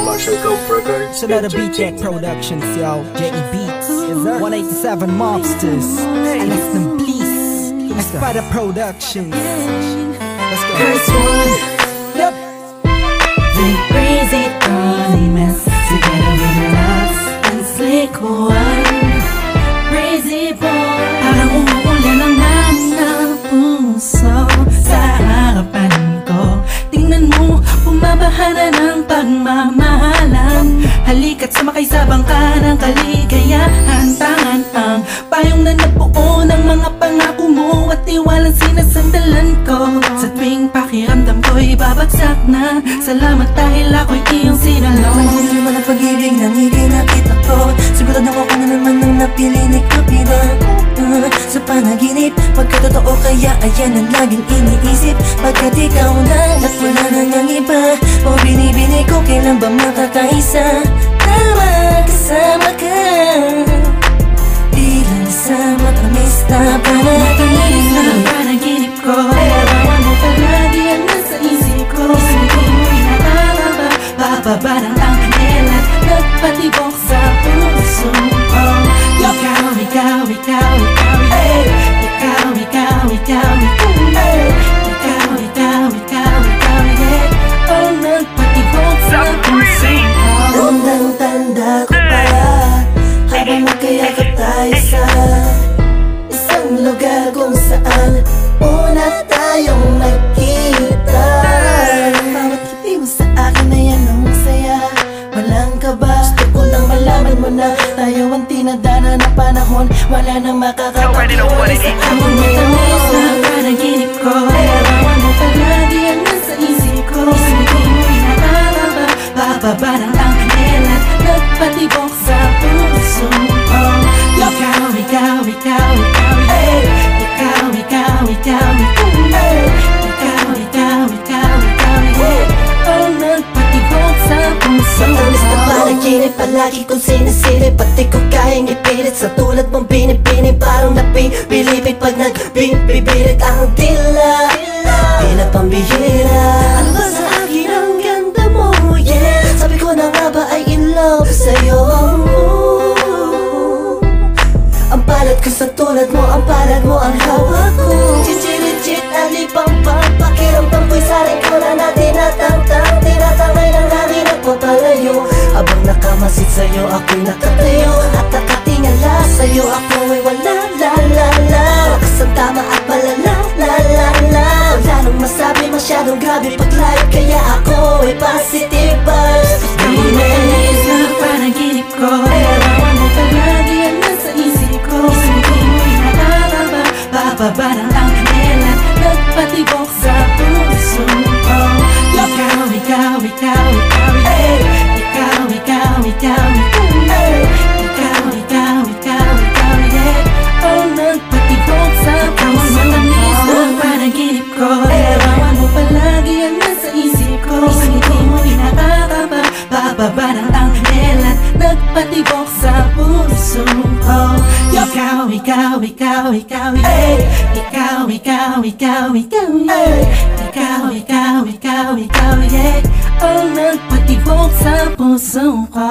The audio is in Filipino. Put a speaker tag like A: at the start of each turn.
A: Marshall Cove Records.
B: Shout out to BJ Productions, yo. J.E. Beats, 187 Mobsters, Alex ng Please, Espada Productions. Let's go.
C: First one,
B: Yep.
C: they raise it on mess together with us and slick one. Crazy boy, parang umuulan ang ng puso sa harapan ko. Tingnan mo, bumabaha na ng pagmamahalan. Halika't sumakay sa bangka ng kaligayahan. Tangan ang payong na nabuo ng mga pangako mo at tiwalang sinasandalan ko. Sa tuwing pakiramdam ko'y babagsak na, salamat dahil ako'y iyong sinalo.
D: Hindi naman ang pag-ibig nang ikinakita ko. Sigurado ako na naman nang napili ni Kapitan. Sa panaginip, pagkatotoo kaya ayan ang laging iniisip. Pagkat ikaw na at wala na nang iba, o binibini ko kailan ba makakaisa. Tama kasama ka, bilang sa matamis na
C: panaginip ko. Larawan mo palagi ang nasa isip ko. Hindi mo inaaraba, bababa ng kanela, nagpatibok sa puso ko. Ikaw, ikaw, ikaw, ikaw, yeah. Ikaw, ikaw, ikaw, ikaw, yeah. Ikaw, ikaw, ikaw, ikaw, yeah. Ang nagpatibok sa puso ko.
D: Tandang-tanda ko pa, habang magkayakap tayo sa isang lugar kung saan una tayong nagkita. Bawat ngiti mo sa akin ay anong saya, walang kaba. Gusto ko lang malaman mo na tayo ang tinadana na panahon. Wala nang makakapaghiwalay sa amin ngayon.
C: Sa panaginip ko, larawan mo palagi ang nasa isip ko. Hindi mo inaaraba, bababa ng kanela, nagpatibok sa puso ko. Ikaw, ikaw, ikaw, ikaw, yeah. Ikaw, ikaw, ikaw, ikaw, yeah. Ikaw, ikaw, ikaw, ikaw, yeah. Ang nagpatibok sa puso ko.
D: Matamis na panaginip, palagi kong sinisilip. Pati ko kayang ipilit sa tulad mong binibini. Parang napibilipit pag nagbibibirit ang dila. Tila pambihira. Ano ba sa akin ang ganda mo, yeah. Sabi ko na nga ba ay in love sa'yo. Ang palad ko sa tulad mo, ang palad mo ang hawak ko. Chichirit-chit, alipang-pang, pakiramdam ko'y saring ko na natin natang-tang. Tinatangay ng hangin at papalayo. Habang nakamasid sa'yo, ako'y nakatayo. At nakatingala sa'yo, ako'y wala, la-la-la. Lakas ang tama at malala, la-la-la. Wala nang masabi, masyadong grabe pag-live, kaya ako'y positive vibes.
C: Matamis na panaginip ko, larawan mo palagi ang nasa isip ko. Hindi mo inaaraba, bababa ng kanela, nagpatibok sa puso ko. Ikaw, ikaw, ikaw, ikaw, yeah. Ikaw, ikaw, ikaw, ikaw, yeah. Ikaw, ikaw, ikaw, ikaw, yeah. Ang nagpatibok sa puso ko. Matamis na panaginip ko, larawan mo palagi ang nasa isip ko. Hindi mo inaaraba, bababa ng kanela, nagpatibok sa puso ko. Ikaw, ikaw, ikaw, ikaw, yeah. Ikaw, ikaw, ikaw, ikaw, yeah. Ikaw, ikaw, ikaw, ikaw, yeah. Ang nagpatibok sa puso ko.